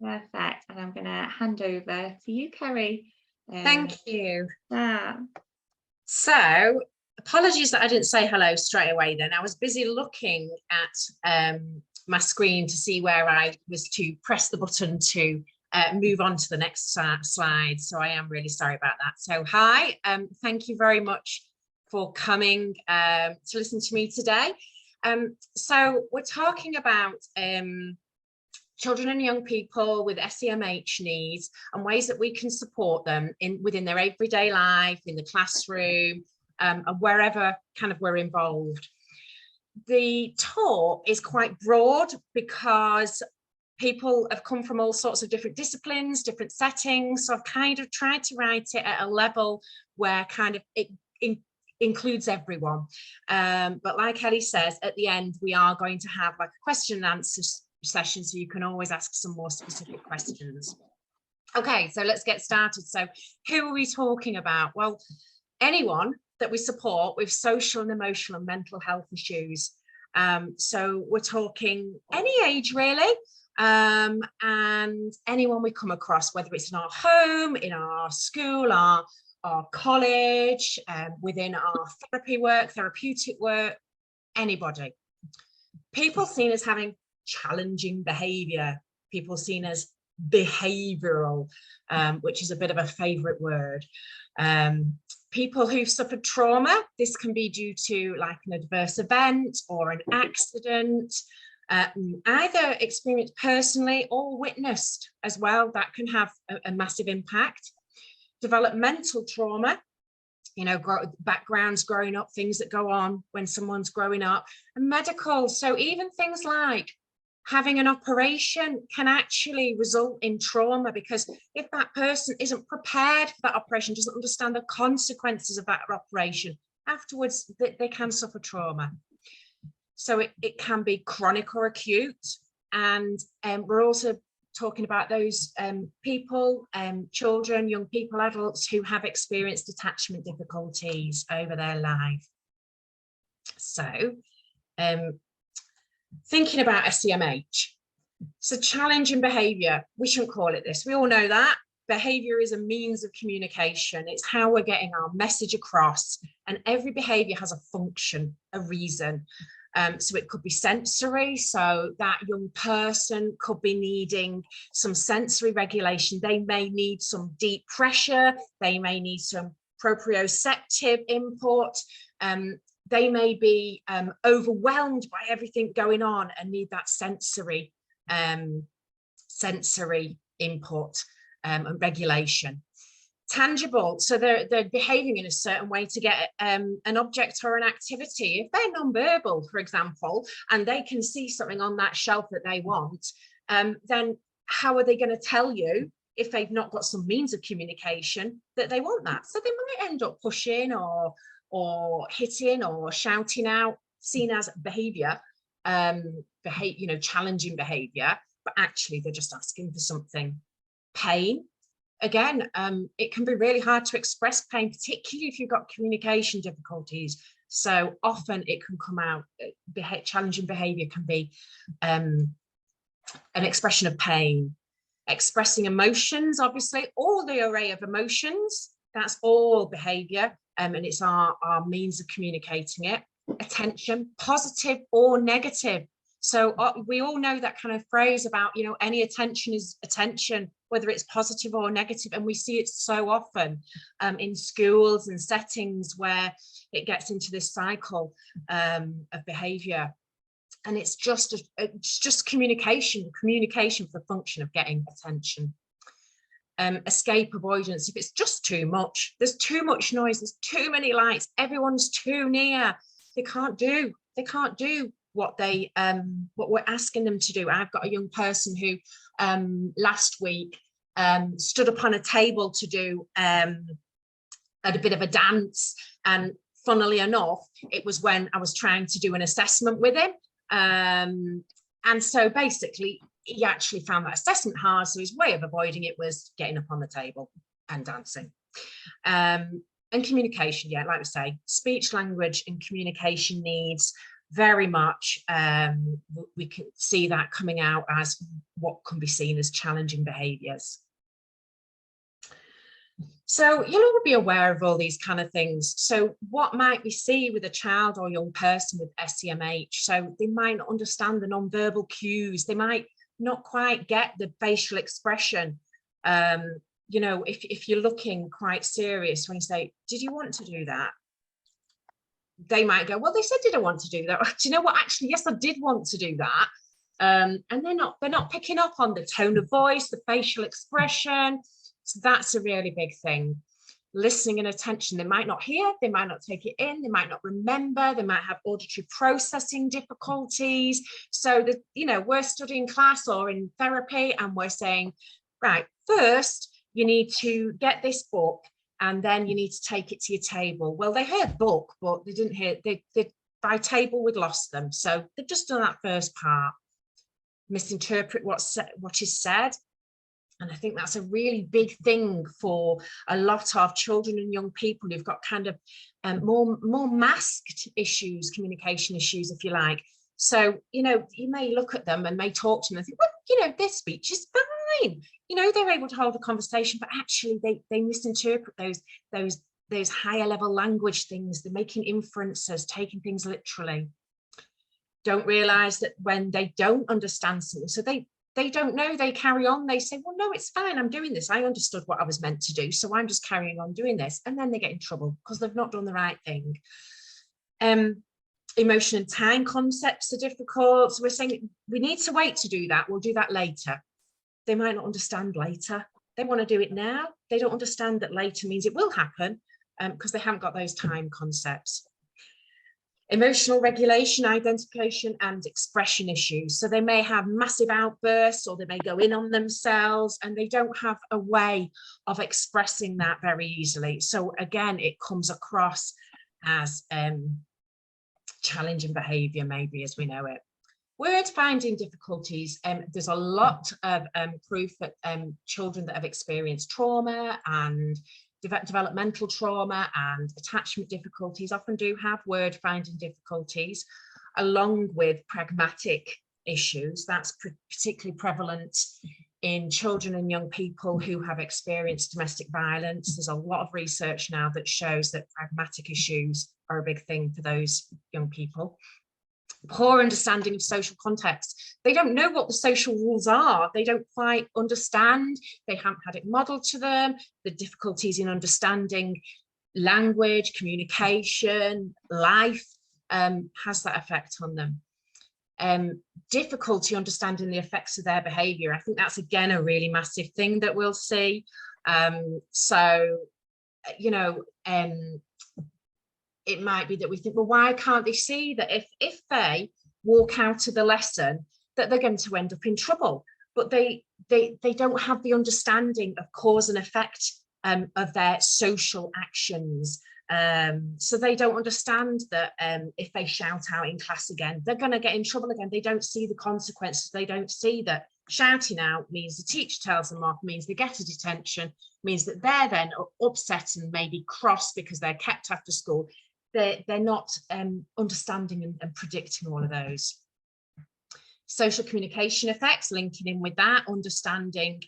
Perfect. And I'm going to hand over to you, Kerry. Thank you. Yeah. So, apologies that I didn't say hello straight away then. I was busy looking at my screen to see where I was to press the button to move on to the next slide. So I am really sorry about that. So hi, thank you very much for coming to listen to me today. So we're talking about children and young people with SEMH needs and ways that we can support them within their everyday life, in the classroom, and wherever kind of we're involved. The talk is quite broad because people have come from all sorts of different disciplines, different settings. So I've kind of tried to write it at a level where kind of it includes everyone. But like Ellie says, at the end, we are going to have like a question and answer session, so you can always ask some more specific questions. Okay, so let's get started. So who are we talking about? Well, anyone that we support with social and emotional and mental health issues. So we're talking any age really, and anyone we come across, whether it's in our home, in our school, our college, within our therapy work, therapeutic work, anybody. People seen as having challenging behavior, people seen as behavioral, which is a bit of a favorite word. People who've suffered trauma, this can be due to like an adverse event or an accident, either experienced personally or witnessed as well. That can have a massive impact. Developmental trauma, you know, backgrounds growing up, things that go on when someone's growing up, and medical. So even things like having an operation can actually result in trauma, because if that person isn't prepared for that operation, doesn't understand the consequences of that operation, afterwards they can suffer trauma. So it can be chronic or acute. And we're also talking about those people, children, young people, adults who have experienced attachment difficulties over their life. So thinking about SEMH, so challenging behaviour, we shouldn't call it this. We all know that. Behaviour is a means of communication. It's how we're getting our message across, and every behaviour has a function, a reason. So it could be sensory, so that young person could be needing some sensory regulation. They may need some deep pressure, they may need some proprioceptive input, they may be overwhelmed by everything going on and need that sensory input and regulation. Tangible, so they're behaving in a certain way to get an object or an activity. If they're non-verbal, for example, and they can see something on that shelf that they want, then how are they going to tell you, if they've not got some means of communication, that they want that? So they might end up pushing or hitting or shouting out, seen as behavior, you know, challenging behavior, but actually they're just asking for something. Pain. Again, it can be really hard to express pain, particularly if you've got communication difficulties. So often it can come out, challenging behaviour can be an expression of pain. Expressing emotions, obviously, all the array of emotions, that's all behaviour, and it's our means of communicating it. Attention, positive or negative. So we all know that kind of phrase about, you know, any attention is attention, whether it's positive or negative. And we see it so often in schools and settings where it gets into this cycle of behavior. And it's just communication for the function of getting attention. Escape avoidance, if it's just too much, there's too much noise, there's too many lights, everyone's too near, they can't do what we're asking them to do. I've got a young person who last week stood upon a table to do a bit of a dance, and funnily enough, it was when I was trying to do an assessment with him, and so basically he actually found that assessment hard, so his way of avoiding it was getting up on the table and dancing. And communication, yeah, like I say, speech, language and communication needs. very much we can see that coming out as what can be seen as challenging behaviours. So you'll all be aware of all these kind of things. So what might we see with a child or young person with SEMH? So they might not understand the non-verbal cues. They might not quite get the facial expression. You know, if you're looking quite serious when you say, did you want to do that? They might go, well, they said, did I want to do that? Do you know what? Actually, yes, I did want to do that. And they're not picking up on the tone of voice, the facial expression. So that's a really big thing. Listening and attention. They might not hear, they might not take it in, they might not remember, they might have auditory processing difficulties. So that, you know, we're studying class or in therapy and we're saying, right, first you need to get this book and then you need to take it to your table. Well, they heard book, but they didn't hear, they by table we'd lost them. So they've just done that first part. Misinterpret what is said. And I think that's a really big thing for a lot of children and young people who've got kind of more masked issues, communication issues, if you like. So, you know, you may look at them and may talk to them and think, well, you know, their speech is fine. You know, they're able to hold a conversation, but actually they misinterpret those higher level language things. They're making inferences, taking things literally. Don't realize that when they don't understand something, so they don't know, they carry on, they say, well, no, it's fine, I'm doing this, I understood what I was meant to do, so I'm just carrying on doing this, and then they get in trouble because they've not done the right thing. Emotion and time concepts are difficult, so we're saying we need to wait to do that, we'll do that later. They might not understand later, they want to do it now, they don't understand that later means it will happen because they haven't got those time concepts. Emotional regulation, identification and expression issues. So they may have massive outbursts or they may go in on themselves and they don't have a way of expressing that very easily. So again, it comes across as challenging behaviour, maybe as we know it. Word finding difficulties. There's a lot of proof that children that have experienced trauma and developmental trauma and attachment difficulties often do have word finding difficulties, along with pragmatic issues. That's particularly prevalent in children and young people who have experienced domestic violence. There's a lot of research now that shows that pragmatic issues are a big thing for those young people. Poor understanding of social context. They don't know what the social rules are. They don't quite understand. They haven't had it modeled to them. The difficulties in understanding language, communication, life has that effect on them. Difficulty understanding the effects of their behaviour. I think that's again a really massive thing that we'll see. So, you know, it might be that we think, well, why can't they see that if they walk out of the lesson that they're going to end up in trouble? But they don't have the understanding of cause and effect of their social actions. So they don't understand that if they shout out in class again, they're going to get in trouble again. They don't see the consequences. They don't see that shouting out means the teacher tells them off, means they get a detention, means that they're then upset and maybe cross because they're kept after school. They're not understanding and predicting all of those. Social communication effects, linking in with that, understanding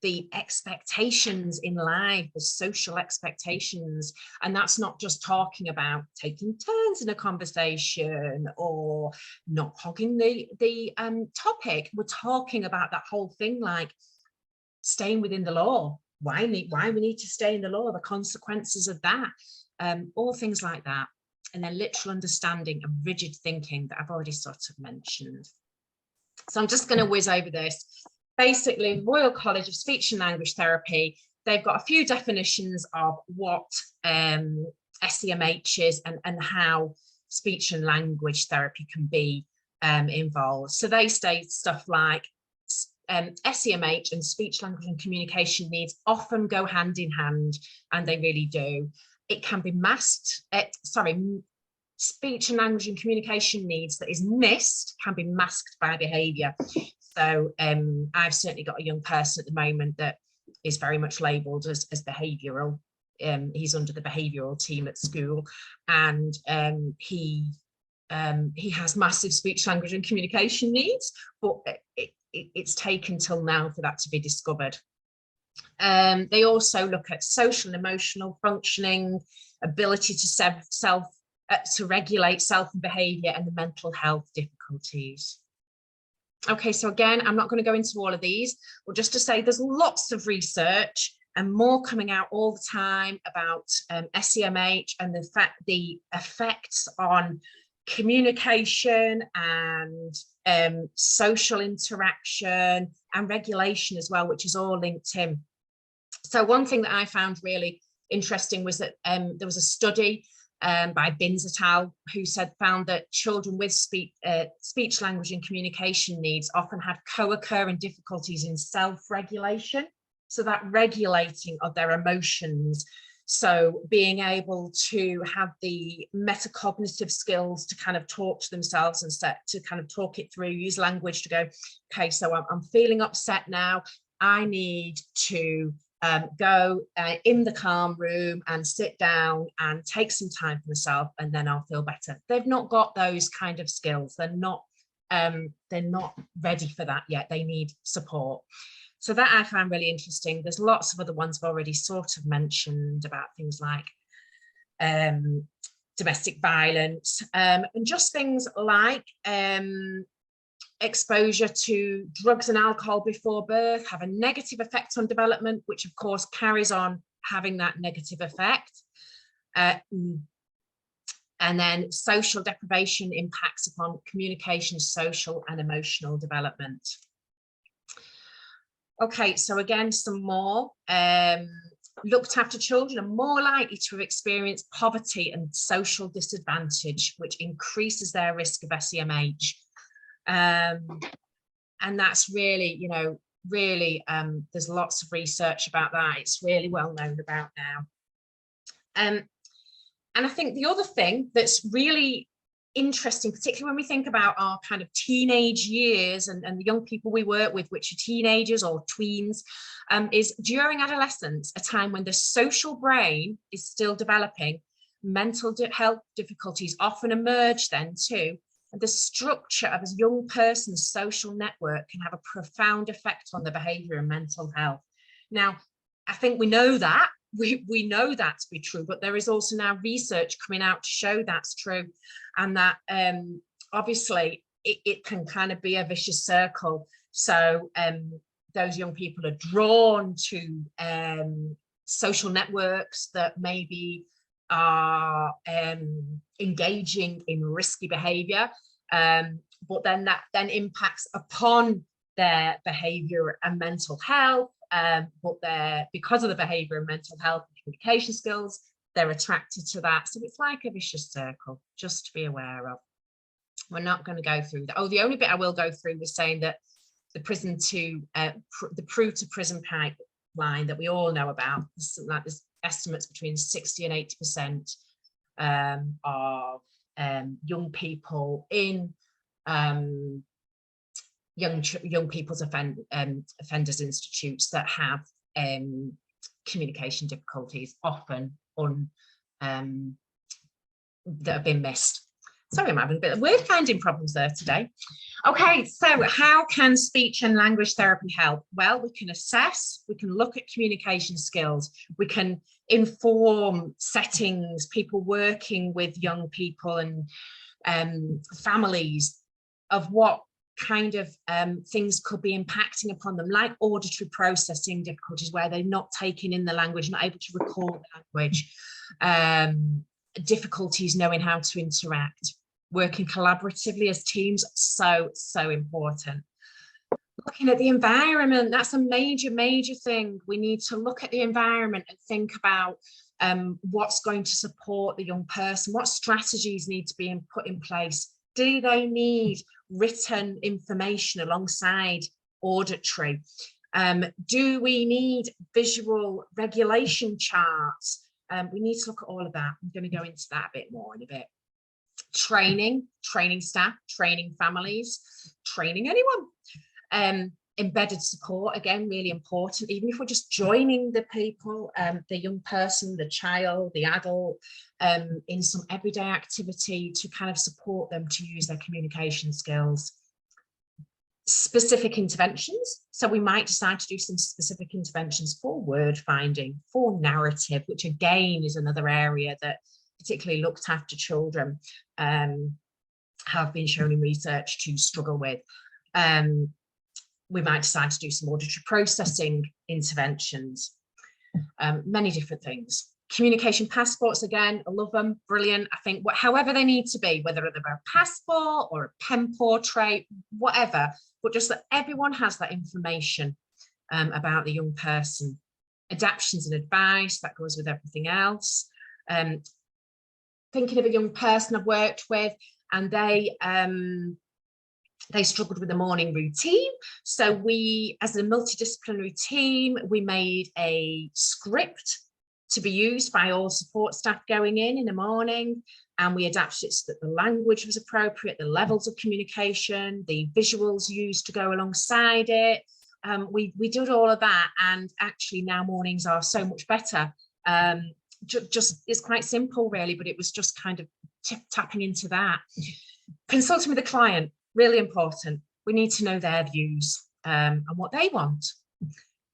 the expectations in life, the social expectations. And that's not just talking about taking turns in a conversation or not hogging the topic. We're talking about that whole thing, like staying within the law. Why we need to stay in the law, the consequences of that. All things like that. And then literal understanding and rigid thinking that I've already sort of mentioned. So I'm just going to whiz over this. Basically, Royal College of Speech and Language Therapy, they've got a few definitions of what SEMH is and how speech and language therapy can be involved. So they state stuff like SEMH and speech, language and communication needs often go hand in hand, and they really do. It can be masked, speech and language and communication needs that is missed can be masked by behaviour. So I've certainly got a young person at the moment that is very much labelled as behavioural. He's under the behavioural team at school, and he he has massive speech, language and communication needs, but it's taken till now for that to be discovered. They also look at social and emotional functioning, ability to regulate self and behaviour, and the mental health difficulties. Okay, so again, I'm not going to go into all of these, but just to say there's lots of research and more coming out all the time about SEMH and the effects on communication and social interaction and regulation as well, which is all linked in. So one thing that I found really interesting was that there was a study by Binns et al. Who found that children with speech, language and communication needs often had co-occurring difficulties in self-regulation. So that regulating of their emotions. So being able to have the metacognitive skills to kind of talk to themselves and to kind of talk it through, use language to go, okay, so I'm feeling upset now. I need to go in the calm room and sit down and take some time for myself, and then I'll feel better. They've not got those kind of skills. They're not ready for that yet. They need support. So that I find really interesting. There's lots of other ones I've already sort of mentioned about things like domestic violence and just things like exposure to drugs and alcohol before birth have a negative effect on development, which of course carries on having that negative effect. And then social deprivation impacts upon communication, social and emotional development. Okay, so again, some more. Looked after children are more likely to have experienced poverty and social disadvantage, which increases their risk of SEMH. And that's really, you know, really, there's lots of research about that. It's really well known about now. And I think the other thing that's really interesting, particularly when we think about our kind of teenage years and the young people we work with, which are teenagers or tweens, is during adolescence, a time when the social brain is still developing, mental health difficulties often emerge then too. And the structure of a young person's social network can have a profound effect on their behaviour and mental health. Now, I think we know that. We know that to be true, but there is also now research coming out to show that's true, and that obviously it can kind of be a vicious circle. So those young people are drawn to social networks that maybe are engaging in risky behaviour, but then that impacts upon their behaviour and mental health. But because of the behaviour and mental health and communication skills, they're attracted to that. So it's like a vicious circle, just to be aware of. We're not going to go through that. Oh, the only bit I will go through was saying that the the proof to prison pipeline that we all know about, like there's estimates between 60 and 80% of young people in young people's offenders institutes that have communication difficulties, often that have been missed. Sorry, I'm having a bit of word finding problems there today. Okay, so how can speech and language therapy help? Well, we can assess, we can look at communication skills, we can inform settings, people working with young people and families of what kind of things could be impacting upon them, like auditory processing difficulties where they're not taking in the language, not able to record the language, difficulties knowing how to interact, working collaboratively as teams, so important. Looking at the environment, that's a major thing. We need to look at the environment and think about what's going to support the young person, what strategies need to be put in place. Do they need written information alongside auditory? Do we need visual regulation charts? We need to look at all of that. I'm going to go into that a bit more in a bit. Training staff, training families, training anyone. Embedded support, again, really important, even if we're just joining the people, the young person, the child, the adult, in some everyday activity to kind of support them to use their communication skills. Specific interventions. So we might decide to do some specific interventions for word finding, for narrative, which again is another area that particularly looked after children have been shown in research to struggle with. We might decide to do some auditory processing interventions, many different things. Communication passports, again, I love them, brilliant. I think however they need to be, whether they're a passport or a pen portrait, whatever, but just that everyone has that information about the young person. Adaptions and advice, that goes with everything else. Thinking of a young person I've worked with, and they struggled with the morning routine. So we, as a multidisciplinary team, we made a script to be used by all support staff going in the morning, and we adapted it so that the language was appropriate, the levels of communication, the visuals used to go alongside it. We did all of that, and actually now mornings are so much better. Just it's quite simple really, but it was just kind of tapping into that. Consulting with the client, really important. We need to know their views and what they want.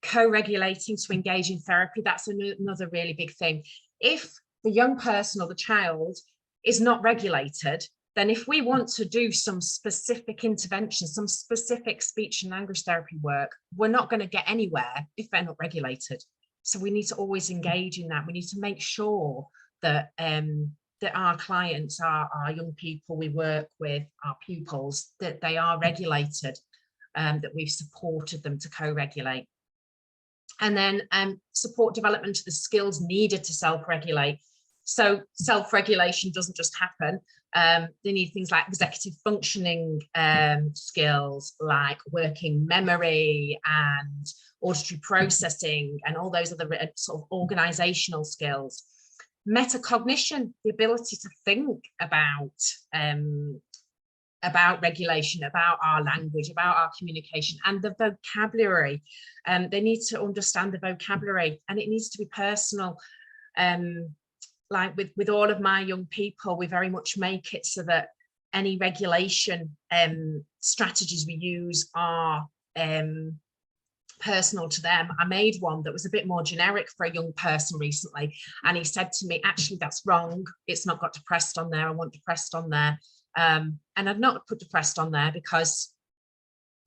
Co-regulating to engage in therapy, that's another really big thing. If the young person or the child is not regulated, then if we want to do some specific intervention, some specific speech and language therapy work, we're not going to get anywhere if they're not regulated. So we need to always engage in that. We need to make sure that that our clients, our young people we work with, our pupils, that they are regulated, that we've supported them to co-regulate. And then support development of the skills needed to self-regulate. So self-regulation doesn't just happen. They need things like executive functioning skills, like working memory and auditory processing and all those other sort of organizational skills. Metacognition, the ability to think about regulation, about our language, about our communication, and the vocabulary. They need to understand the vocabulary, and it needs to be personal. Like with all of my young people, we very much make it so that any regulation strategies we use are personal to them. I made one that was a bit more generic for a young person recently, and he said to me, actually, that's wrong. It's not got depressed on there. I want depressed on there. And I've not put depressed on there because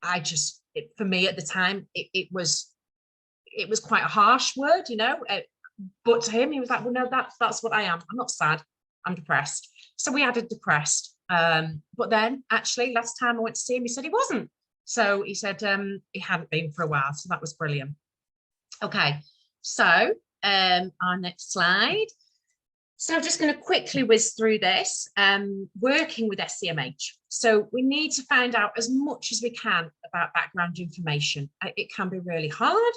I just, for me at the time, it was quite a harsh word, you know, but to him, he was like, well, no, that's what I am. I'm not sad, I'm depressed. So we added depressed. But then actually last time I went to see him, he said he wasn't. So he said he hadn't been for a while. So that was brilliant. Okay, so our next slide. So I'm just going to quickly whiz through this, working with SEMH. So we need to find out as much as we can about background information. It can be really hard,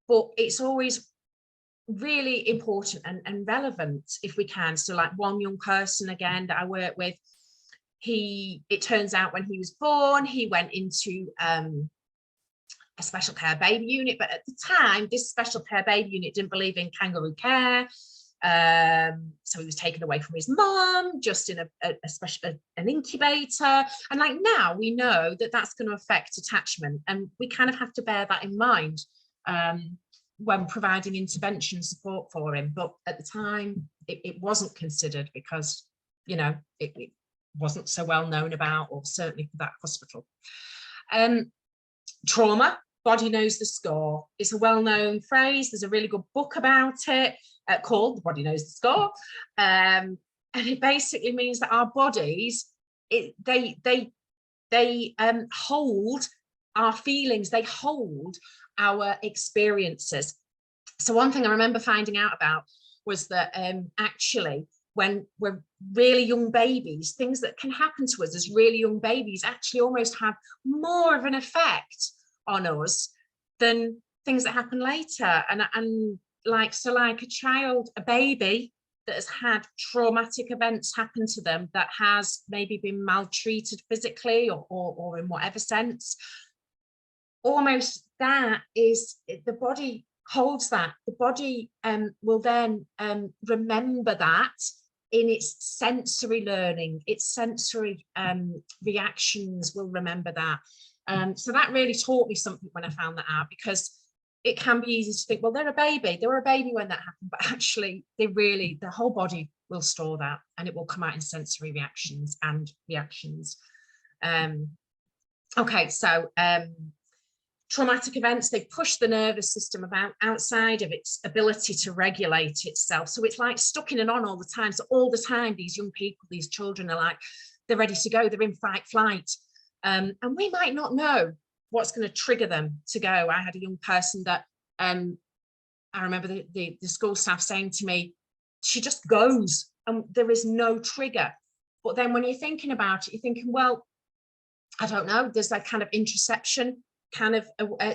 but it's always really important and relevant if we can. So like one young person, again, that I work with, it turns out when he was born, he went into a special care baby unit, but at the time, this special care baby unit didn't believe in kangaroo care. So he was taken away from his mum, just in an incubator. And like now we know that that's going to affect attachment, and we kind of have to bear that in mind when providing intervention support for him. But at the time it wasn't considered because, you know, it wasn't so well known about, or certainly for that hospital. Trauma, body knows the score. It's a well-known phrase. There's a really good book about it called The Body Knows the Score. And it basically means that our bodies, they hold our feelings, they hold our experiences. So one thing I remember finding out about was that actually when we're really young babies, things that can happen to us as really young babies actually almost have more of an effect on us than things that happen later. And like a child, a baby that has had traumatic events happen to them, that has maybe been maltreated physically or in whatever sense, almost that is, the body holds that. The body will then remember that in its sensory learning, its sensory reactions will remember that. So that really taught me something when I found that out, because it can be easy to think, well, they're a baby, they were a baby when that happened, but actually the whole body will store that, and it will come out in sensory reactions and reactions. Okay, so traumatic events, they push the nervous system about outside of its ability to regulate itself. So it's like stuck in and on all the time. So all the time, these young people, these children are like, they're ready to go, they're in fight, flight. And we might not know what's going to trigger them to go. I had a young person that I remember the school staff saying to me, she just goes and there is no trigger. But then when you're thinking about it, you're thinking, well, I don't know, there's that kind of interoception kind of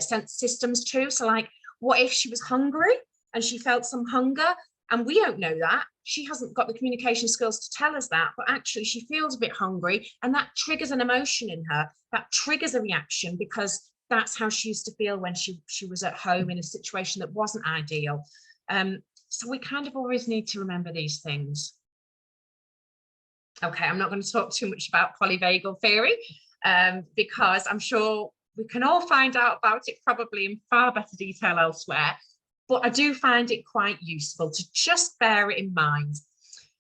sense systems too. So like, what if she was hungry and she felt some hunger, and we don't know that, she hasn't got the communication skills to tell us that, but actually she feels a bit hungry, and that triggers an emotion in her, that triggers a reaction, because that's how she used to feel when she was at home in a situation that wasn't ideal. So we kind of always need to remember these things. Okay, I'm not going to talk too much about polyvagal theory, because I'm sure we can all find out about it probably in far better detail elsewhere, but I do find it quite useful to just bear it in mind.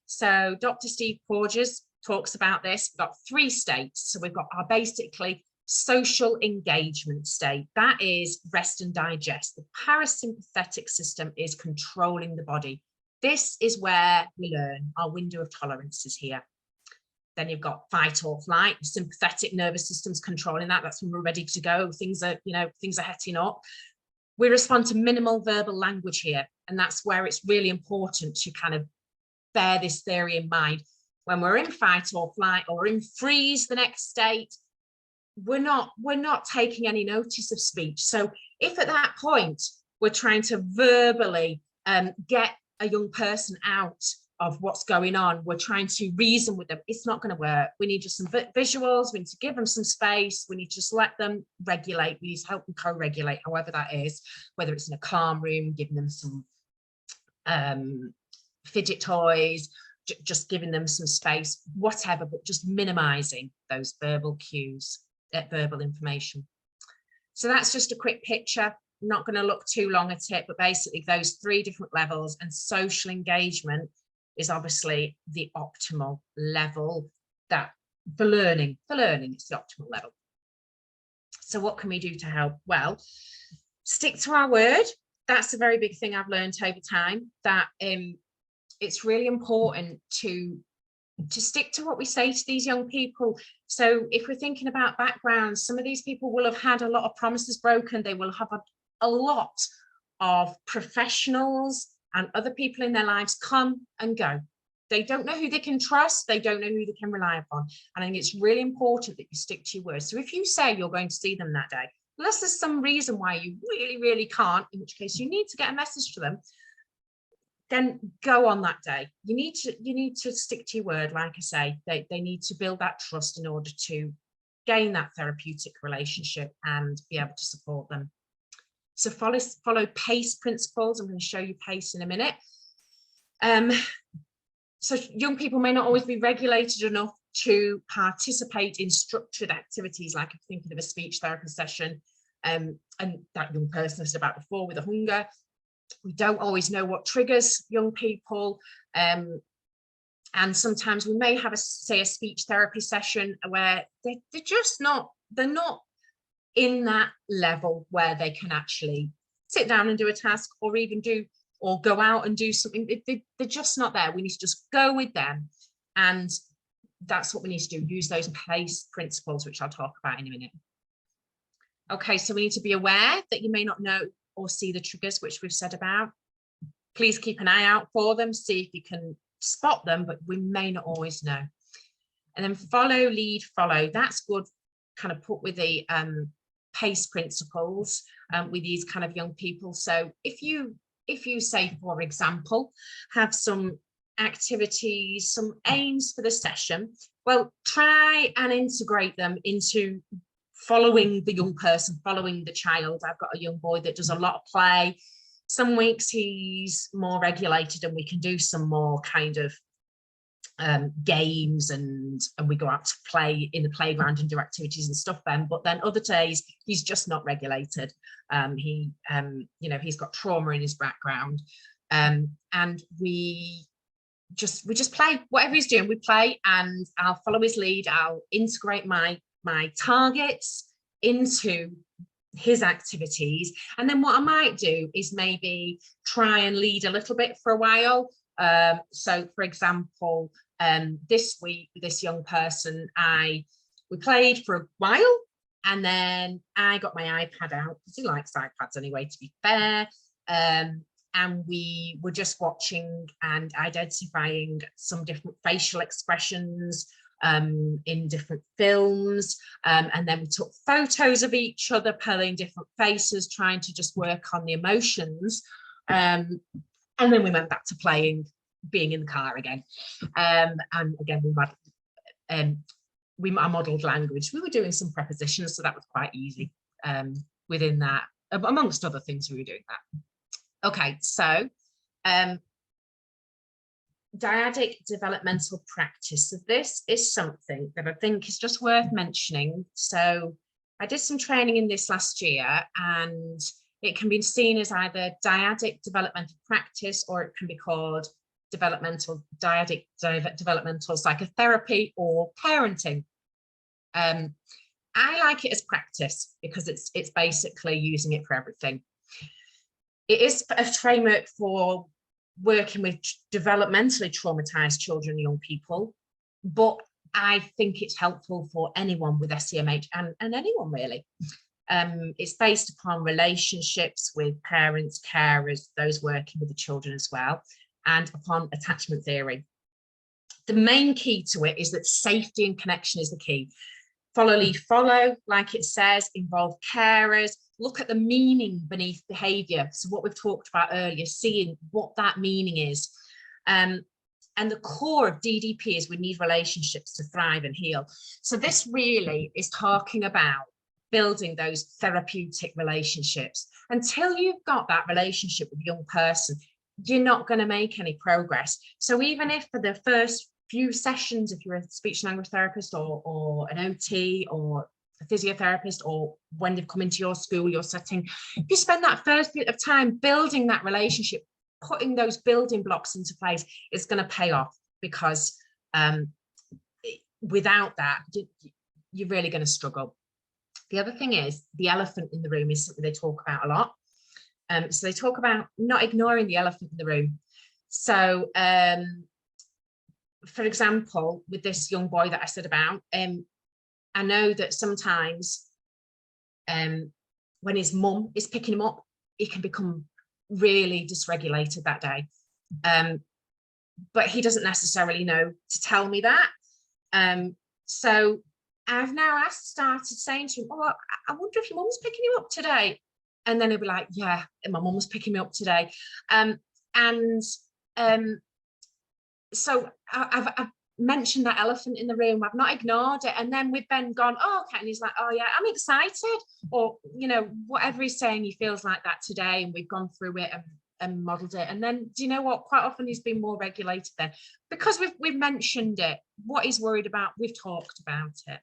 So Dr. Steve Porges talks about this. We've got 3 states. So we've got our basically social engagement state. That is rest and digest. The parasympathetic system is controlling the body. This is where we learn. Our window of tolerance is here. Then you've got fight or flight. The sympathetic nervous system's controlling that. That's when we're ready to go. Things are heading up. We respond to minimal verbal language here, and that's where it's really important to kind of bear this theory in mind. When we're in fight or flight, or in freeze, the next state, we're not taking any notice of speech. So if at that point we're trying to verbally get a young person out of what's going on, we're trying to reason with them, it's not going to work. We need just some visuals, we need to give them some space, we need to just let them regulate, we need to help them co-regulate, however that is, whether it's in a calm room, giving them some fidget toys, just giving them some space, whatever, but just minimizing those verbal cues, verbal information. So that's just a quick picture. I'm not going to look too long at it, but basically those 3 different levels, and social engagement is obviously the optimal level, that for learning it's the optimal level. So what can we do to help? Well, stick to our word. That's a very big thing I've learned over time, that it's really important to stick to what we say to these young people. So if we're thinking about backgrounds, some of these people will have had a lot of promises broken. They will have a lot of professionals and other people in their lives come and go. They don't know who they can trust. They don't know who they can rely upon. And I think it's really important that you stick to your word. So if you say you're going to see them that day, unless there's some reason why you really, really can't, in which case you need to get a message to them, then go on that day. You need to stick to your word. Like I say, they need to build that trust in order to gain that therapeutic relationship and be able to support them. So follow PACE principles. I'm going to show you PACE in a minute. So young people may not always be regulated enough to participate in structured activities, like I'm thinking of a speech therapy session, and that young person I said about before with the hunger. We don't always know what triggers young people, and sometimes we may have a speech therapy session where they're not in that level where they can actually sit down and do a task, or go out and do something. They're just not there. We need to just go with them, and that's what we need to do. Use those PACE principles, which I'll talk about in a minute. Okay, so we need to be aware that you may not know or see the triggers, which we've said about. Please keep an eye out for them, see if you can spot them, but we may not always know. And then follow, lead, follow. That's good, kind of put with the PACE principles with these kind of young people. So if you say, for example, have some activities, some aims for the session, well, try and integrate them into following the young person, following the child. I've got a young boy that does a lot of play. Some weeks he's more regulated and we can do some more kind of games and we go out to play in the playground and do activities and stuff then. But then other days he's just not regulated. You know, he's got trauma in his background, and we just play. Whatever he's doing, we play, and I'll follow his lead. I'll integrate my targets into his activities, and then what I might do is maybe try and lead a little bit for a while. So for example, this week with this young person, we played for a while, and then I got my iPad out because he likes iPads anyway, to be fair. And we were just watching and identifying some different facial expressions in different films, and then we took photos of each other pulling different faces, trying to just work on the emotions, and then we went back to being in the car again, and again I modelled language. We were doing some prepositions, so that was quite easy within that, amongst other things we were doing that. Okay, so dyadic developmental practice. So this is something that I think is just worth mentioning. So I did some training in this last year, and it can be seen as either dyadic developmental practice, or it can be called dyadic developmental psychotherapy or parenting. I like it as practice because it's basically using it for everything. It is a framework for working with developmentally traumatized children and young people, but I think it's helpful for anyone with SEMH and anyone really. It's based upon relationships with parents, carers, those working with the children as well, and upon attachment theory. The main key to it is that safety and connection is the key. Follow, lead, follow, like it says, involve carers, look at the meaning beneath behaviour. So what we've talked about earlier, seeing what that meaning is. And the core of DDP is we need relationships to thrive and heal. So this really is talking about building those therapeutic relationships. Until you've got that relationship with a young person, you're not going to make any progress. So even if for the first few sessions, if you're a speech and language therapist or an OT or a physiotherapist, or when they've come into your school, your setting, if you spend that first bit of time building that relationship, putting those building blocks into place, it's going to pay off, because without that, you're really going to struggle. The other thing is the elephant in the room is something they talk about a lot. So they talk about not ignoring the elephant in the room. So for example, with this young boy that I said about, I know that sometimes when his mum is picking him up, he can become really dysregulated that day. But he doesn't necessarily know to tell me that. So I've now started saying to him, oh, I wonder if your mum's picking you up today. And then he'll be like, yeah, my mum was picking me up today. So I've mentioned that elephant in the room. I've not ignored it. And then we've then gone, oh, okay. And he's like, oh yeah, I'm excited. Or, you know, whatever he's saying, he feels like that today. And we've gone through it and modelled it. And then, do you know what? Quite often he's been more regulated then, because we've mentioned it. What he's worried about, we've talked about it.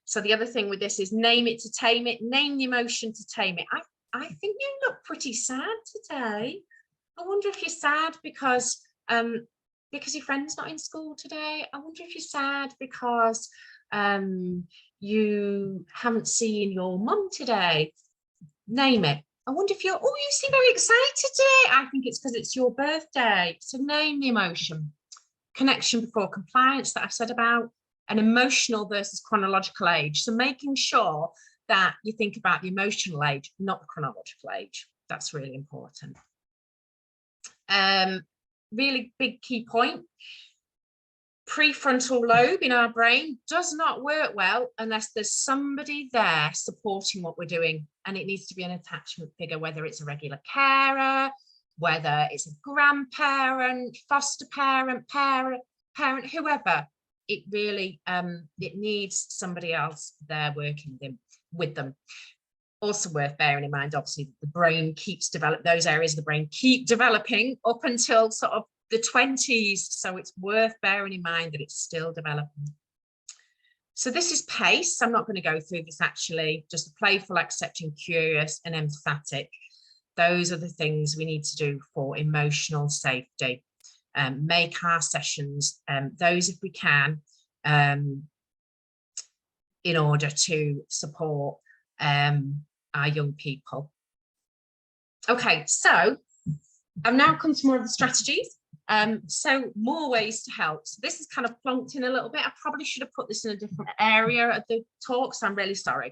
So the other thing with this is name it to tame it. Name the emotion to tame it. I think you look pretty sad today. I wonder if you're sad because your friend's not in school today. I wonder if you're sad because you haven't seen your mum today. Name it. I wonder if you seem very excited today. I think it's because it's your birthday. So name the emotion. Connection before compliance that I've said about, an emotional versus chronological age. So making sure that you think about the emotional age, not the chronological age. That's really important. Really big key point. Prefrontal lobe in our brain does not work well unless there's somebody there supporting what we're doing. And it needs to be an attachment figure, whether it's a regular carer, whether it's a grandparent, foster parent, parent, whoever. it really, it needs somebody else there working with them. Also worth bearing in mind, obviously, the brain keeps developing, those areas of the brain keep developing up until sort of the 20s. So it's worth bearing in mind that it's still developing. So this is PACE. I'm not going to go through this actually, just playful, accepting, curious, and empathetic. Those are the things we need to do for emotional safety. Make our sessions, those if we can, in order to support our young people. Okay, so I've now come to more of the strategies. So more ways to help. So this is kind of plunked in a little bit. I probably should have put this in a different area of the talk, so I'm really sorry.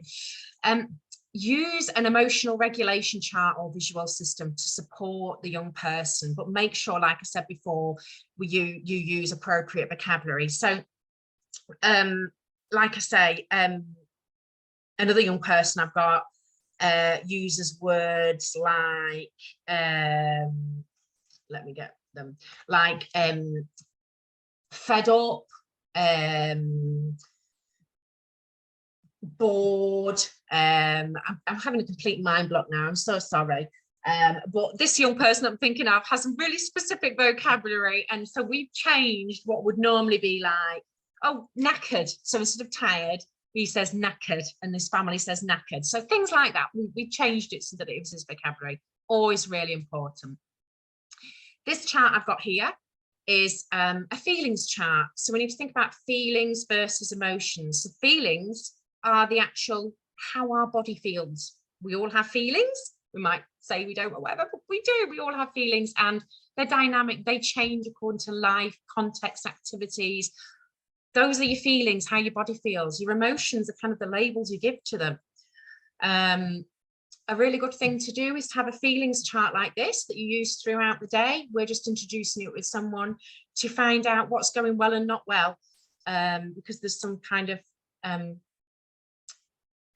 Use an emotional regulation chart or visual system to support the young person, but make sure, like I said before, you use appropriate vocabulary. So like I say, another young person I've got uses words like, let me get them, like fed up, bored. I'm having a complete mind block now, I'm so sorry. But this young person I'm thinking of has some really specific vocabulary, and so we've changed what would normally be like, oh, knackered. So instead of tired, he says knackered, and this family says knackered. So things like that, we changed it so that it was his vocabulary. Always really important. This chart I've got here is a feelings chart. So we need to think about feelings versus emotions. So feelings are the actual how our body feels. We all have feelings. We might say we don't or whatever, but we do. We all have feelings, and they're dynamic. They change according to life, context, activities. Those are your feelings, how your body feels. Your emotions are kind of the labels you give to them. A really good thing to do is to have a feelings chart like this that you use throughout the day. We're just introducing it with someone to find out what's going well and not well, because there's some kind of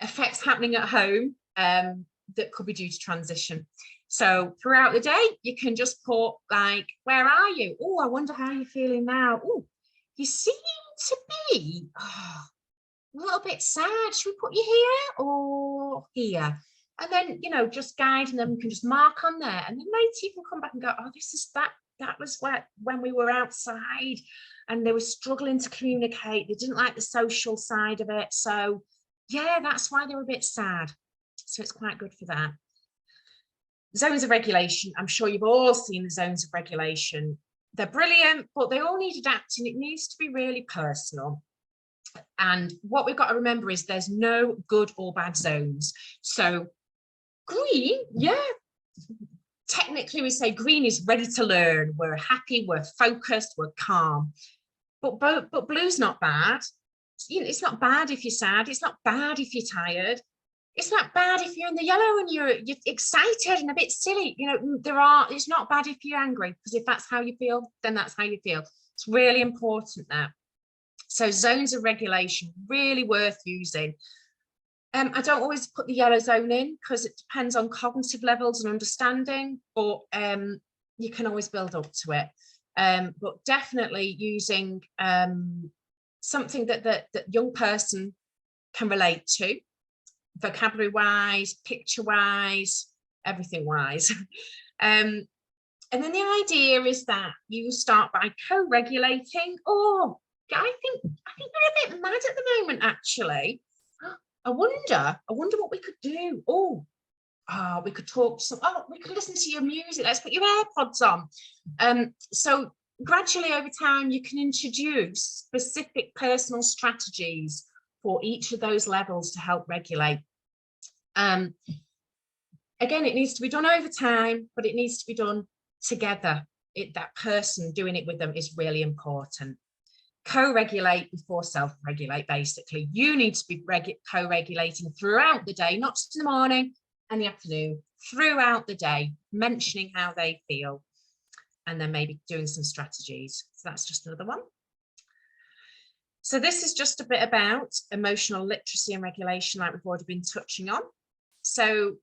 effects happening at home that could be due to transition. So throughout the day, you can just put like, where are you? Oh, I wonder how you're feeling now. Oh, you seem to be a little bit sad. Should we put you here or here? And then, you know, just guiding them, can just mark on there. And then later you can come back and go, oh, this is that was when we were outside and they were struggling to communicate. They didn't like the social side of it. So yeah, that's why they were a bit sad. So it's quite good for that. Zones of regulation. I'm sure you've all seen the zones of regulation. They're brilliant, but they all need adapting. It needs to be really personal. And what we've got to remember is there's no good or bad zones. So green, yeah, technically we say green is ready to learn. We're happy, we're focused, we're calm. But blue's not bad. You know, it's not bad if you're sad. It's not bad if you're tired. It's not bad if you're in the yellow and you're excited and a bit silly. You know, it's not bad if you're angry, because if that's how you feel, then that's how you feel. It's really important that. So zones of regulation, really worth using. I don't always put the yellow zone in because it depends on cognitive levels and understanding, but you can always build up to it. But definitely using something that young person can relate to, vocabulary wise, picture wise, everything wise. And then the idea is that you start by co-regulating. Oh, I think they're a bit mad at the moment, actually. I wonder what we could do. We could talk to we could listen to your music. Let's put your AirPods on. So gradually over time, you can introduce specific personal strategies for each of those levels to help regulate. Again, it needs to be done over time, but it needs to be done together. That person doing it with them is really important. Co-regulate before self-regulate. Basically, you need to be co-regulating throughout the day, not just in the morning and the afternoon, throughout the day, mentioning how they feel, and then maybe doing some strategies. So that's just another one. So this is just a bit about emotional literacy and regulation, like we've already been touching on. So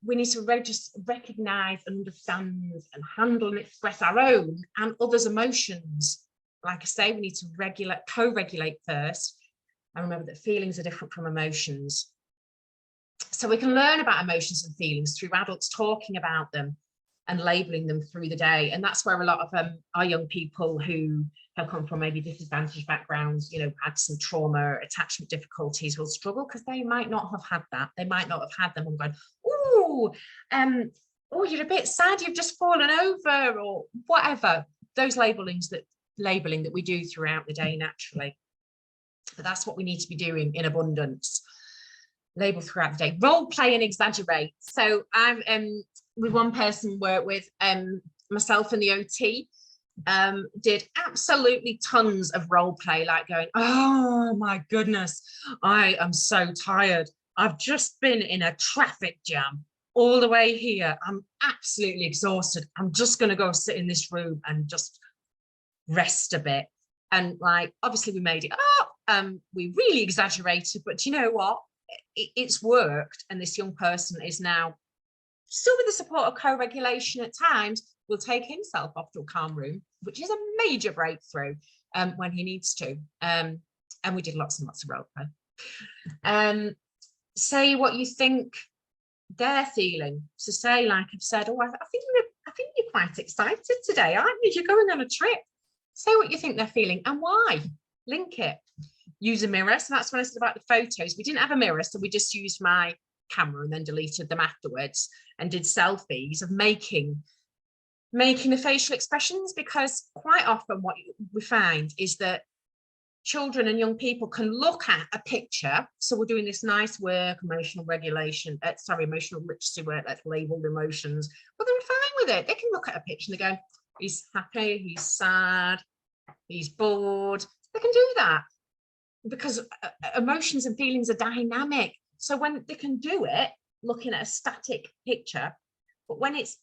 we need to recognize, understand and handle and express our own and others' emotions. like I say, we need to co-regulate first, and remember that feelings are different from emotions. So we can learn about emotions and feelings through adults talking about them and labeling them through the day. And that's where a lot of our young people who have come from maybe disadvantaged backgrounds, you know, had some trauma, attachment difficulties, will struggle because they might not have had that. They might not have had them and going, oh, you're a bit sad, you've just fallen over, or whatever. Those labeling that we do throughout the day naturally. But that's what we need to be doing in abundance. Label throughout the day. Role play and exaggerate. So I've with one person worked with myself and the OT, did absolutely tons of role play, like going, oh my goodness, I am so tired. I've just been in a traffic jam all the way here. I'm absolutely exhausted. I'm just going to go sit in this room and just rest a bit. And like, obviously we made it up. We really exaggerated, but you know what? It's worked. And this young person is now, still with the support of co-regulation at times, will take himself off to a calm room, which is a major breakthrough when he needs to. And we did lots and lots of role play. Say what you think they're feeling. So say, like I've said, oh, I think you're quite excited today, aren't you? You're going on a trip. Say what you think they're feeling and why. Link it. Use a mirror. So that's when I said about the photos. We didn't have a mirror, so we just used my camera and then deleted them afterwards and did selfies of making the facial expressions, because quite often what we find is that children and young people can look at a picture. So we're doing this nice work, emotional literacy work, let's label the emotions, but they're fine with it. They can look at a picture and they go, he's happy, he's sad, he's bored. They can do that because emotions and feelings are dynamic. So when they can do it, looking at a static picture, but when it's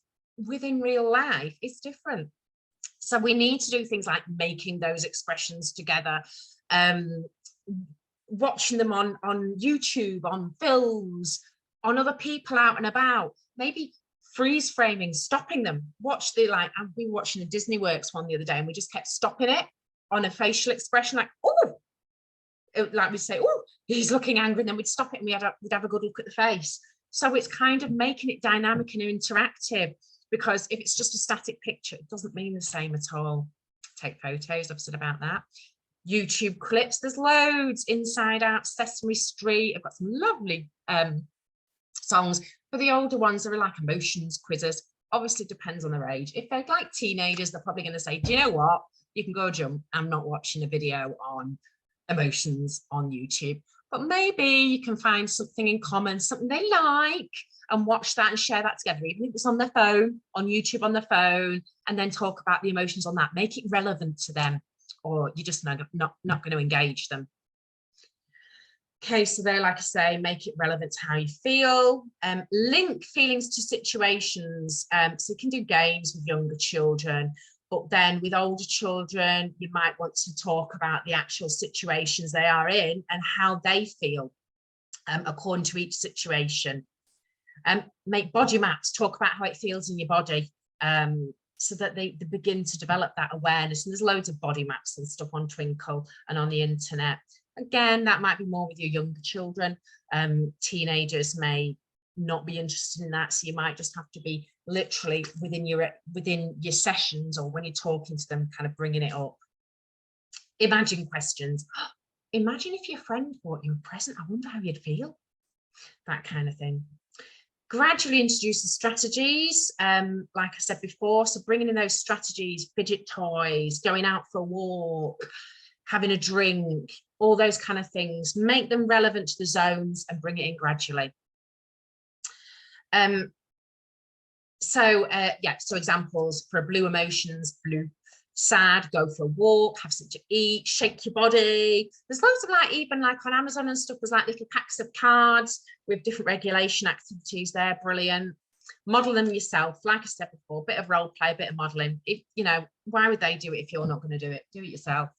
within real life, it's different. So we need to do things like making those expressions together, watching them on YouTube, on films, on other people out and about, maybe freeze framing, stopping them. We were watching the Disney Works one the other day and we just kept stopping it on a facial expression, like, oh, like we'd say, oh, he's looking angry, and then we'd stop it and we'd have a good look at the face. So it's kind of making it dynamic and interactive, because if it's just a static picture, it doesn't mean the same at all. Take photos, I've said about that. YouTube clips, there's loads. Inside Out, Sesame Street. I've got some lovely songs. For the older ones, there are like emotions quizzes. Obviously depends on their age. If they're like teenagers, they're probably going to say, do you know what? You can go jump. I'm not watching a video on emotions on YouTube. But maybe you can find something in common, something they like, and watch that and share that together, even if it's on their phone, on YouTube on their phone, and then talk about the emotions on that. Make it relevant to them, or you're just not going to engage them. Okay, so there, like I say, make it relevant to how you feel. Link feelings to situations. So you can do games with younger children, but then with older children, you might want to talk about the actual situations they are in and how they feel according to each situation. Make body maps, talk about how it feels in your body, so that they begin to develop that awareness. And there's loads of body maps and stuff on Twinkle and on the internet. Again, that might be more with your younger children. Teenagers may not be interested in that, so you might just have to be literally within your sessions, or when you're talking to them, kind of bringing it up. Imagine questions. Imagine if your friend bought you a present. I wonder how you'd feel. That kind of thing. Gradually introduce the strategies, like I said before. So bringing in those strategies, fidget toys, going out for a walk, having a drink, all those kind of things. Make them relevant to the zones and bring it in gradually. So examples for blue emotions: blue, sad, go for a walk, have something to eat, shake your body. There's loads of even on Amazon and stuff, there's like little packs of cards with different regulation activities there. Brilliant. Model them yourself, like I said before, a bit of role play, a bit of modeling. If why would they do it if you're not going to do it? Do it yourself.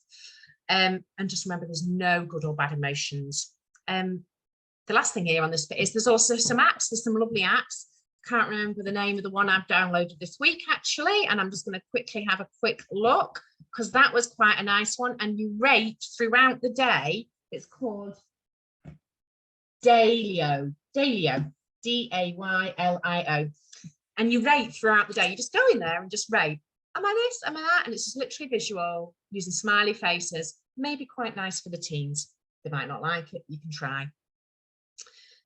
And just remember, there's no good or bad emotions. The last thing here on this bit is there's also some apps. There's some lovely apps. Can't remember the name of the one I've downloaded this week, actually, and I'm just going to quickly have a quick look. because that was quite a nice one. And you rate throughout the day. It's called Daylio, Daylio. And you rate throughout the day. You just go in there and just rate. Am I this? Am I that? And it's just literally visual, using smiley faces. Maybe quite nice for the teens. They might not like it. You can try.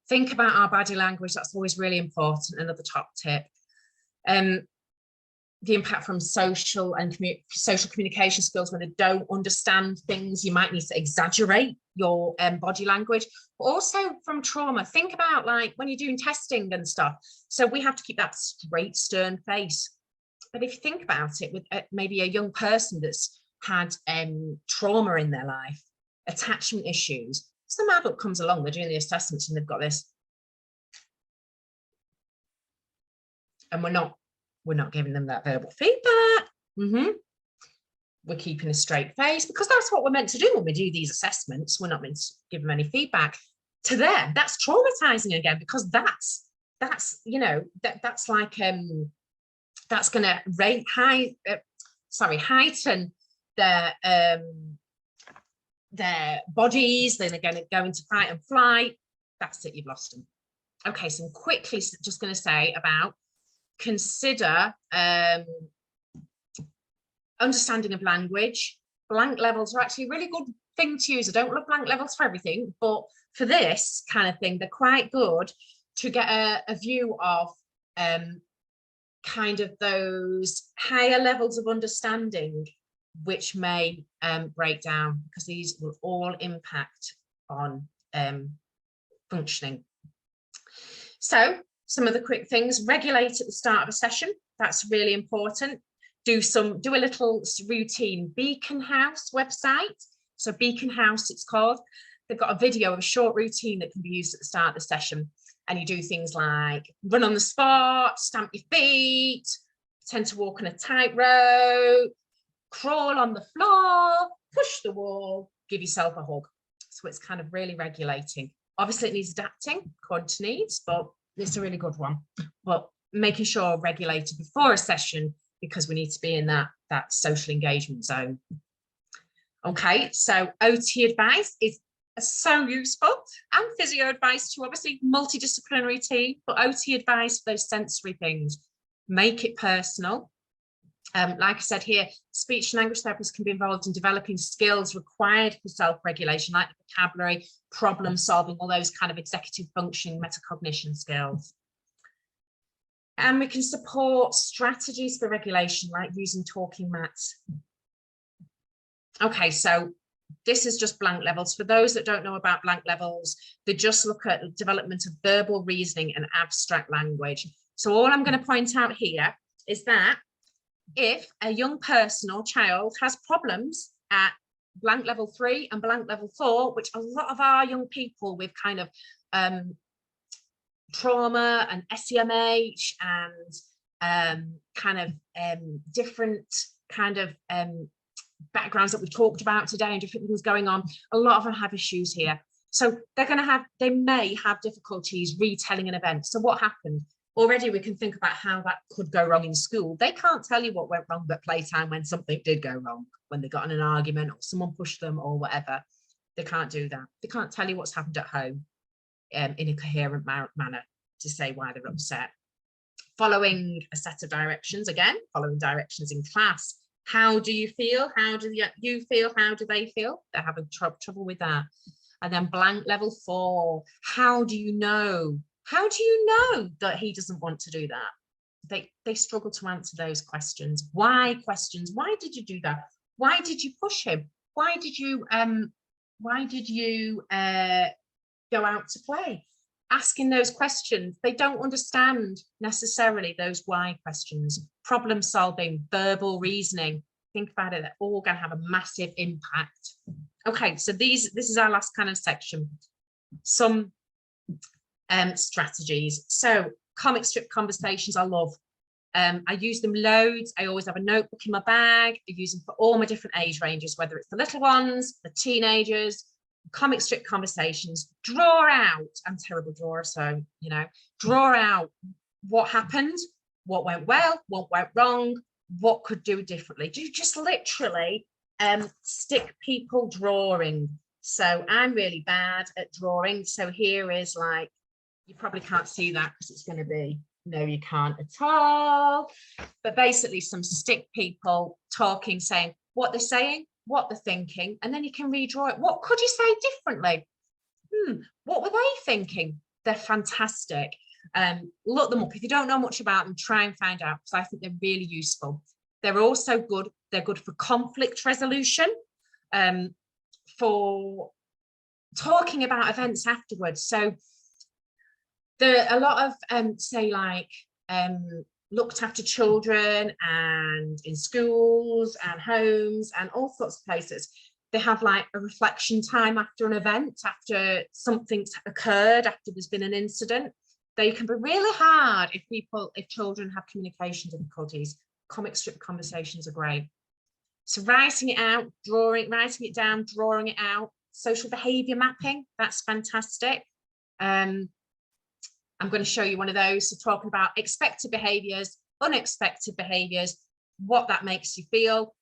Think about our body language. That's always really important. Another top tip. The impact from social communication skills. When they don't understand things, you might need to exaggerate your body language. But also from trauma, think about like when you're doing testing and stuff. So we have to keep that straight, stern face. But if you think about it, with maybe a young person that's had trauma in their life, attachment issues, some adult comes along, they're doing the assessments and they've got this, and we're not giving them that verbal feedback. We're keeping a straight face, because that's what we're meant to do when we do these assessments. We're not meant to give them any feedback. To them, that's traumatizing again, because that's you know, that's like that's going to heighten their bodies. Then they're going to go into fight and flight. That's it, you've lost them. Okay, so I'm quickly just going to say about consider understanding of language. Blank levels are actually a really good thing to use. I don't love blank levels for everything, but for this kind of thing, they're quite good to get a view of kind of those higher levels of understanding, which may break down, because these will all impact on functioning. So some of the quick things: regulate at the start of a session. That's really important. Do a little routine. Beacon House website. So Beacon House, it's called. They've got a video of a short routine that can be used at the start of the session. And you do things like run on the spot, stamp your feet, pretend to walk on a tightrope, crawl on the floor, push the wall, give yourself a hug. So it's kind of really regulating. Obviously it needs adapting according to needs, but it's a really good one. But making sure regulated before a session, because we need to be in that social engagement zone. Okay, so OT advice is so useful, and physio advice too, obviously multidisciplinary team, but OT advice for those sensory things. Make it personal. Like I said here, speech and language therapists can be involved in developing skills required for self-regulation, like the vocabulary, problem solving, all those kind of executive functioning, metacognition skills. And we can support strategies for regulation, like using talking mats. Okay, so this is just blank levels. For those that don't know about blank levels, they just look at the development of verbal reasoning and abstract language. So all I'm going to point out here is that if a young person or child has problems at blank level 3 and blank level 4, which a lot of our young people with kind of trauma and SEMH and kind of different kind of backgrounds that we've talked about today and different things going on, a lot of them have issues here. So they may have difficulties retelling an event. So what happened? Already we can think about how that could go wrong in school. They can't tell you what went wrong at playtime when something did go wrong, when they got in an argument or someone pushed them or whatever. They can't do that. They can't tell you what's happened at home in a coherent manner to say why they're upset. Following a set of directions, again, following directions in class. How do you feel? How do you feel? How do they feel? They're having trouble with that. And then blank level 4. How do you know? How do you know that he doesn't want to do that? They struggle to answer those questions. Why questions? Why did you do that? Why did you push him? Why did you go out to play? Asking those questions. They don't understand necessarily those why questions. Problem solving, verbal reasoning. Think about it, they're all going to have a massive impact. Okay, so this is our last kind of section. Some strategies. So comic strip conversations I love. I use them loads. I always have a notebook in my bag. I use them for all my different age ranges, whether it's the little ones, the teenagers. Comic strip conversations. Draw out, I'm a terrible drawer, so draw out what happened, what went well, what went wrong, what could do differently? Do just literally stick people drawing. So I'm really bad at drawing. So here is like, you probably can't see that because it's going to be, no, you can't at all. But basically some stick people talking, saying what they're saying, what they're thinking, and then you can redraw it. What could you say differently? What were they thinking? They're fantastic. Look them up. If you don't know much about them, try and find out, because I think they're really useful. They're also good. They're good for conflict resolution, for talking about events afterwards. So there are a lot of say like looked after children, and in schools and homes and all sorts of places, they have like a reflection time after an event, after something's occurred, after there's been an incident. They can be really hard if children have communication difficulties. Comic strip conversations are great. So writing it out, writing it down, drawing it out. Social behaviour mapping, that's fantastic. I'm going to show you one of those. So talking about expected behaviours, unexpected behaviours, what that makes you feel,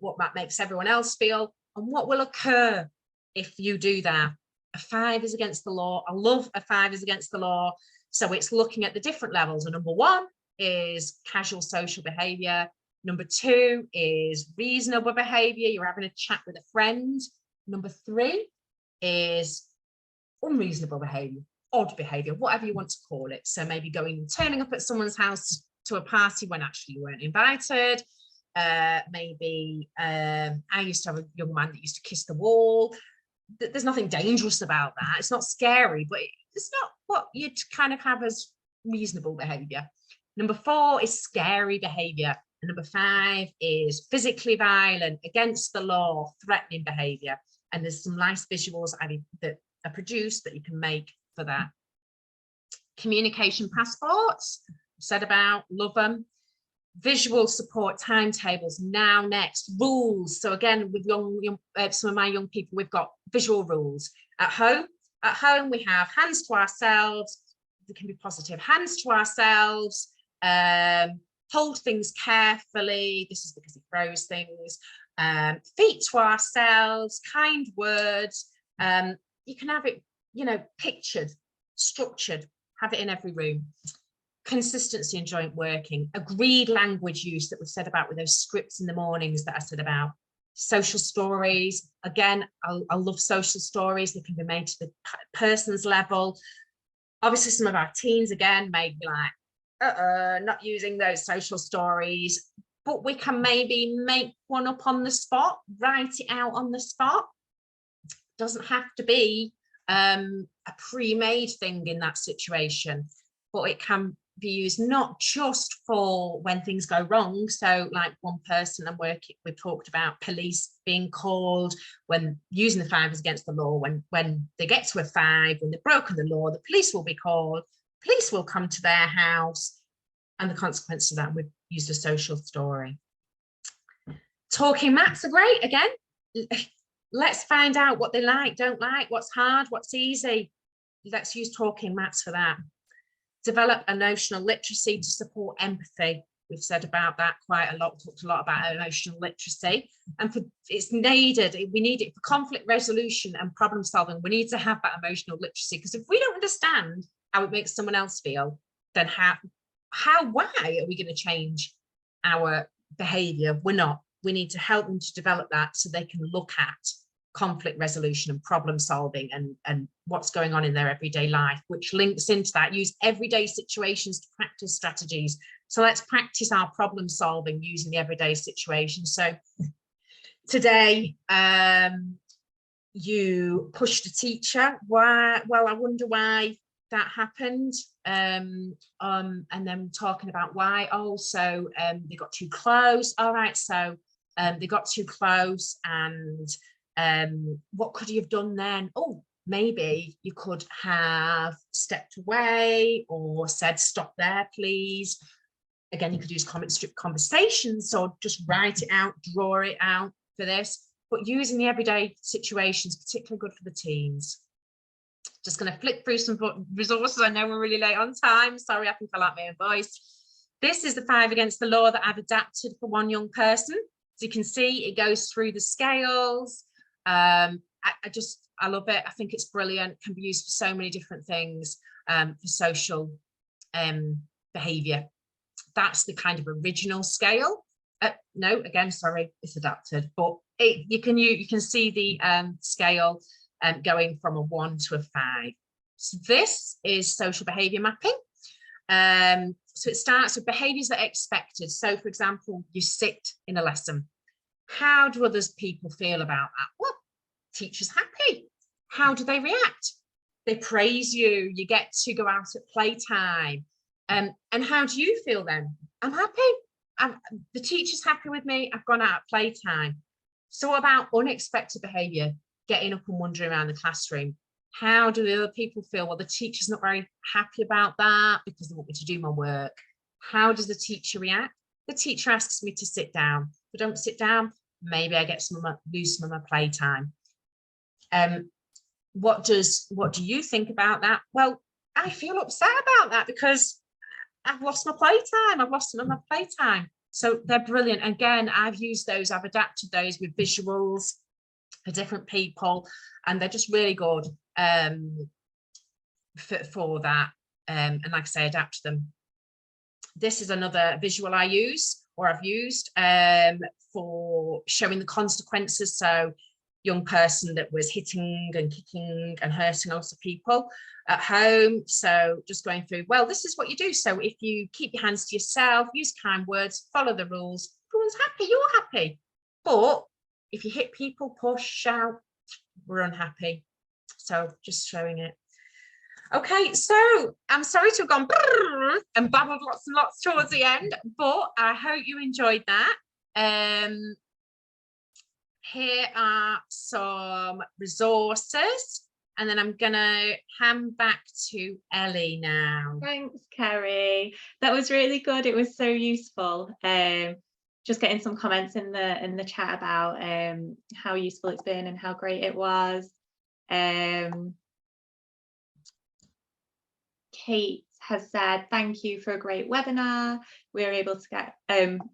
what that makes everyone else feel, and what will occur if you do that. A 5 is against the law. I love a 5 is against the law. So it's looking at the different levels. And number 1 is casual social behaviour. Number 2 is reasonable behaviour. You're having a chat with a friend. Number 3 is unreasonable behaviour, odd behaviour, whatever you want to call it. So maybe turning up at someone's house to a party when actually you weren't invited. Maybe I used to have a young man that used to kiss the wall. There's nothing dangerous about that. It's not scary, but it's not what you'd kind of have as reasonable behaviour. Number 4 is scary behaviour. And number 5 is physically violent, against the law, threatening behaviour. And there's some nice visuals that are produced that you can make for that. Communication passports, said about, love them. Visual support timetables, now, next, rules. So again, with some of my young people, we've got visual rules. At home we have hands to ourselves. They can be positive. Hands to ourselves. Hold things carefully. This is because he throws things. Feet to ourselves. Kind words. You can have it, pictured, structured. Have it in every room. Consistency and joint working, agreed language use that we've said about with those scripts in the mornings that I said about. Social stories, again, I love social stories. They can be made to the person's level. Obviously, some of our teens, again, may be like, not using those social stories, but we can maybe make one up on the spot, write it out on the spot. Doesn't have to be a pre-made thing in that situation, but it can be used not just for when things go wrong. So like one person I'm working, we talked about police being called when using the 5 is against the law. When they get to a 5, when they've broken the law, the police will be called, police will come to their house, and the consequence of that, we've used a social story. Talking maps are great. Again, let's find out what they like, don't like, what's hard, what's easy. Let's use talking maps for that. Develop emotional literacy to support empathy. We've said about that quite a lot, talked a lot about emotional literacy, and it's needed. We need it for conflict resolution and problem solving. We need to have that emotional literacy, because if we don't understand how it makes someone else feel, then why are we going to change our behavior? We're not. We need to help them to develop that so they can look at conflict resolution and problem solving and what's going on in their everyday life, which links into that. Use everyday situations to practice strategies. So let's practice our problem solving using the everyday situation. So today you pushed a teacher. Why? Well, I wonder why that happened. And then talking about why. Also, they got too close. All right, so they got too close, and what could you have done then? Oh, maybe you could have stepped away or said, stop there, please. Again, you could use comic strip conversations, so just write it out, draw it out for this, but using the everyday situations, particularly good for the teens. Just going to flick through some resources. I know we're really late on time. Sorry, I can fill out my own voice. This is the 5 against the law that I've adapted for one young person. As you can see, it goes through the scales. I love it. I think it's brilliant. Can be used for so many different things, for social behavior. That's the kind of original scale. No, again, sorry, it's adapted, but you can see the scale going from a 1 to a 5. So this is social behavior mapping. So it starts with behaviors that are expected. So, for example, you sit in a lesson. How do other people feel about that? Well, teacher's happy. How do they react? They praise you. You get to go out at playtime. And how do you feel then? I'm happy. The teacher's happy with me. I've gone out at playtime. So what about unexpected behavior? Getting up and wandering around the classroom. How do the other people feel? Well, the teacher's not very happy about that because they want me to do my work. How does the teacher react? The teacher asks me to sit down. If I don't sit down, maybe I get lose some of my playtime. What do you think about that? Well, I feel upset about that because I've lost my playtime. I've lost some of my playtime. So they're brilliant. Again, I've adapted those with visuals for different people, and they're just really good for that. And like I say, adapt them. This is another visual I've used for showing the consequences. So young person that was hitting and kicking and hurting lots of people at home. So just going through, well, this is what you do. So if you keep your hands to yourself, use kind words, follow the rules, everyone's happy, you're happy. But if you hit people, push, shout, we're unhappy. So just showing it. Okay, so I'm sorry to have gone and babbled lots and lots towards the end, but I hope you enjoyed that. Here are some resources, and then I'm gonna hand back to Ellie now. Thanks, Kerry. That was really good. It was so useful. Just getting some comments in the chat about how useful it's been and how great it was. Kate has said, thank you for a great webinar. We're able to get,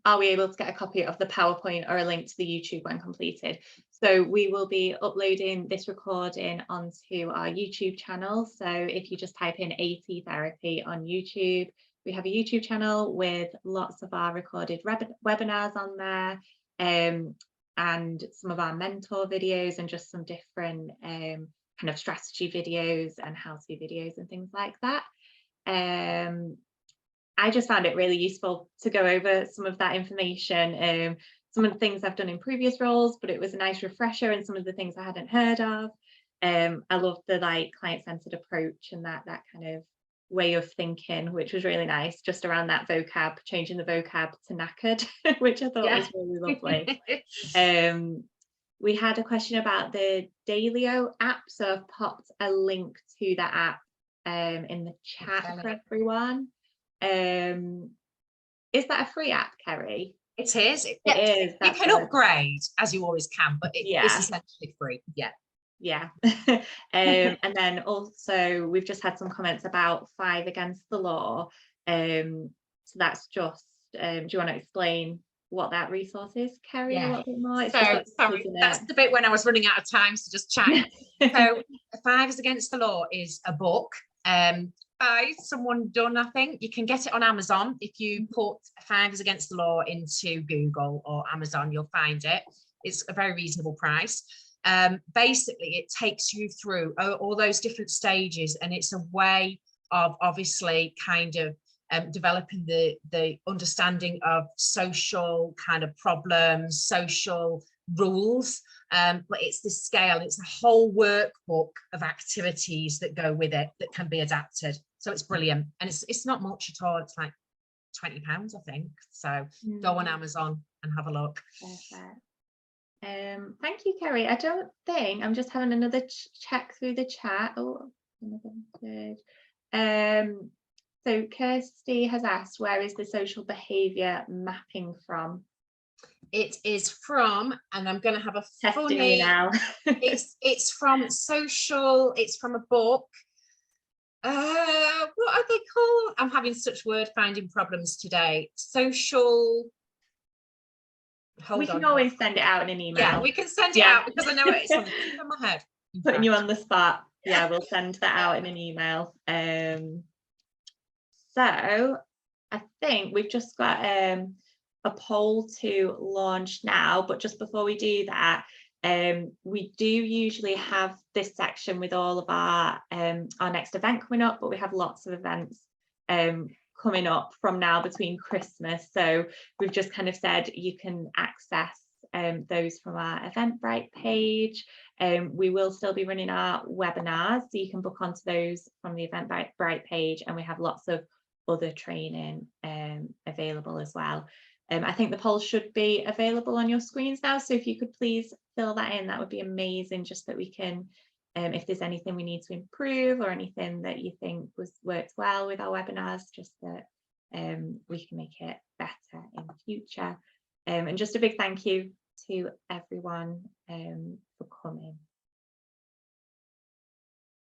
are we able to get a copy of the PowerPoint or a link to the YouTube when completed? So we will be uploading this recording onto our YouTube channel. So if you just type in AT Therapy on YouTube, we have a YouTube channel with lots of our recorded webinars on there, and some of our mentor videos and just some different kind of strategy videos and how-to videos and things like that. I just found it really useful to go over some of that information, some of the things I've done in previous roles, but it was a nice refresher and some of the things I hadn't heard of. I love the client-centered approach and that kind of way of thinking, which was really nice, just around that vocab, changing the vocab to knackered, which I thought was really lovely. We had a question about the Dailyo app, so I've popped a link to that app in the chat for everyone. Is that a free app, Kerry? It is. It is. You can upgrade as you always can, but it's essentially free. Yeah. And then also we've just had some comments about 5 against the law. So that's just, do you want to explain what that resource is, Kerry, a little bit more? Sorry, that's the bit when I was running out of time, so just chat. So 5 is against the law is a book by someone done, I think. You can get it on Amazon. If you put 5 is against the law into Google or Amazon, you'll find it. It's a very reasonable price. Basically, it takes you through all those different stages, and it's a way of obviously kind of developing the understanding of social kind of problems, social rules, but it's the scale, it's a whole workbook of activities that go with it that can be adapted. So it's brilliant, and it's not much at all. It's like £20, I think. So go on Amazon and have a look. Perfect. Thank you, Kerry. I don't think, I'm just having another check through the chat. Oh, another message. So Kirsty has asked, where is the social behaviour mapping from? It is from, and I'm going to have a funny now. it's from social, it's from a book. What are they called? I'm having such word finding problems today. Social. We can always send it out in an email. Yeah, we can send it out because I know it's on the tip of my head. Putting you on the spot. Yeah, we'll send that out in an email. So I think we've just got a poll to launch now, but just before we do that, we do usually have this section with all of our next event coming up, but we have lots of events coming up from now between Christmas. So we've just kind of said you can access those from our Eventbrite page. We will still be running our webinars, so you can book onto those from the Eventbrite page, and we have lots of other training available as well. I think the poll should be available on your screens now, so if you could please fill that in, that would be amazing, just that we can, if there's anything we need to improve or anything that you think worked well with our webinars, just that we can make it better in the future. And just a big thank you to everyone for coming.